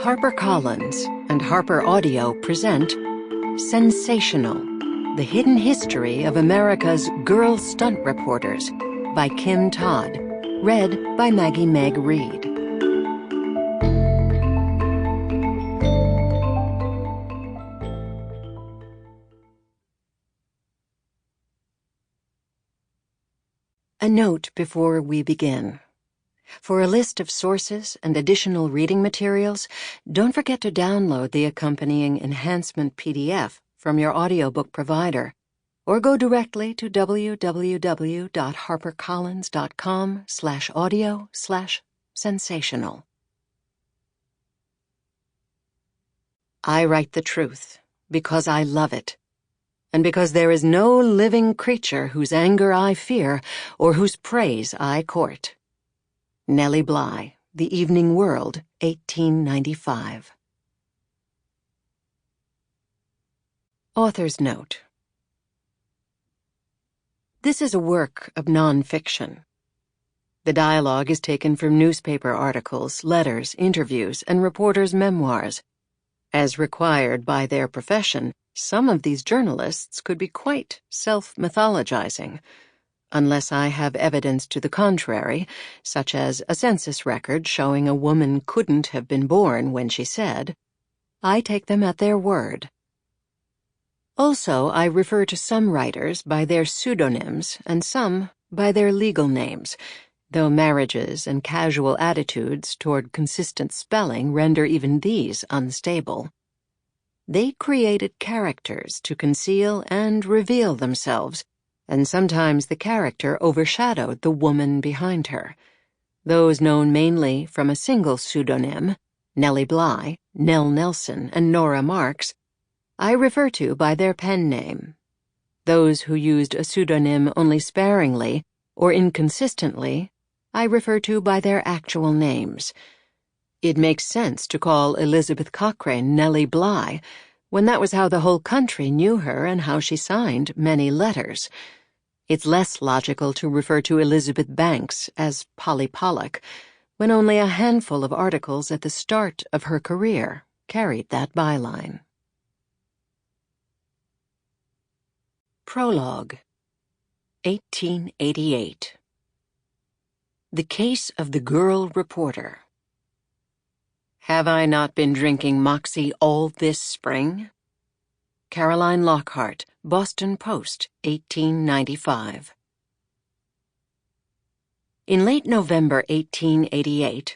HarperCollins and HarperAudio present Sensational, The Hidden History of America's Girl Stunt Reporters by Kim Todd, read by Maggie-Meg Reed. A note before we begin. For a list of sources and additional reading materials, don't forget to download the accompanying enhancement PDF from your audiobook provider, or go directly to www.harpercollins.com/audio/sensational. I write the truth because I love it, and because there is no living creature whose anger I fear or whose praise I court. Nellie Bly, The Evening World, 1895. Author's Note. This is a work of non-fiction. The dialogue is taken from newspaper articles, letters, interviews, and reporters' memoirs. As required by their profession, some of these journalists could be quite self-mythologizing. Unless I have evidence to the contrary, such as a census record showing a woman couldn't have been born when she said, I take them at their word. Also, I refer to some writers by their pseudonyms and some by their legal names, though marriages and casual attitudes toward consistent spelling render even these unstable. They created characters to conceal and reveal themselves, and sometimes the character overshadowed the woman behind her. Those known mainly from a single pseudonym, Nellie Bly, Nell Nelson, and Nora Marks, I refer to by their pen name. Those who used a pseudonym only sparingly or inconsistently, I refer to by their actual names. It makes sense to call Elizabeth Cochrane Nellie Bly, when that was how the whole country knew her and how she signed many letters. It's less logical to refer to Elizabeth Banks as Polly Pollock, when only a handful of articles at the start of her career carried that byline. Prologue, 1888. The Case of the Girl Reporter. Have I not been drinking Moxie all this spring? Caroline Lockhart, Boston Post, 1895. In late November 1888,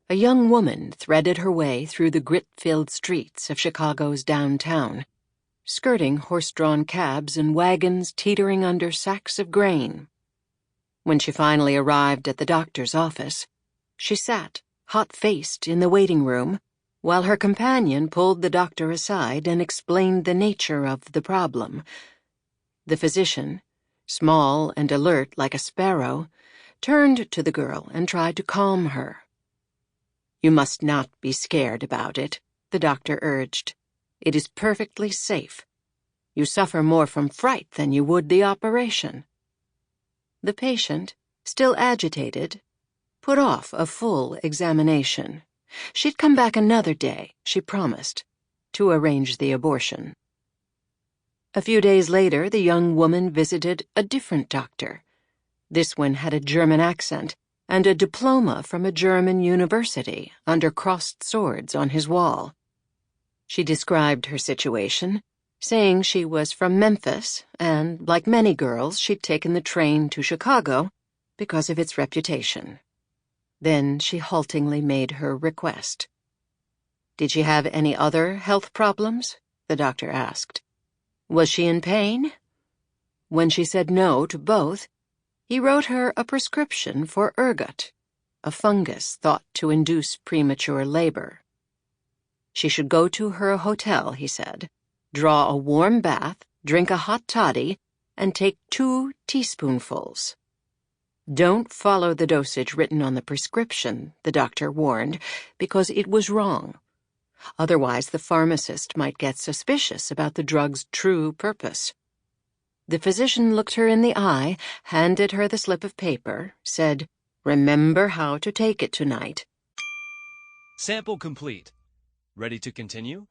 a young woman threaded her way through the grit-filled streets of Chicago's downtown, skirting horse-drawn cabs and wagons teetering under sacks of grain. When she finally arrived at the doctor's office, she sat, hot-faced, in the waiting room, while her companion pulled the doctor aside and explained the nature of the problem. The physician, small and alert like a sparrow, turned to the girl and tried to calm her. You must not be scared about it, the doctor urged. It is perfectly safe. You suffer more from fright than you would the operation. The patient, still agitated, put off a full examination. She'd come back another day, she promised, to arrange the abortion. A few days later, the young woman visited a different doctor. This one had a German accent and a diploma from a German university under crossed swords on his wall. She described her situation, saying she was from Memphis and, like many girls, she'd taken the train to Chicago because of its reputation. Then she haltingly made her request. Did she have any other health problems? The doctor asked. Was she in pain? When she said no to both, he wrote her a prescription for ergot, a fungus thought to induce premature labor. She should go to her hotel, he said, draw a warm bath, drink a hot toddy, and take 2 teaspoonfuls. Don't follow the dosage written on the prescription, the doctor warned, because it was wrong. Otherwise, the pharmacist might get suspicious about the drug's true purpose. The physician looked her in the eye, handed her the slip of paper, said, "Remember how to take it tonight." Sample complete. Ready to continue?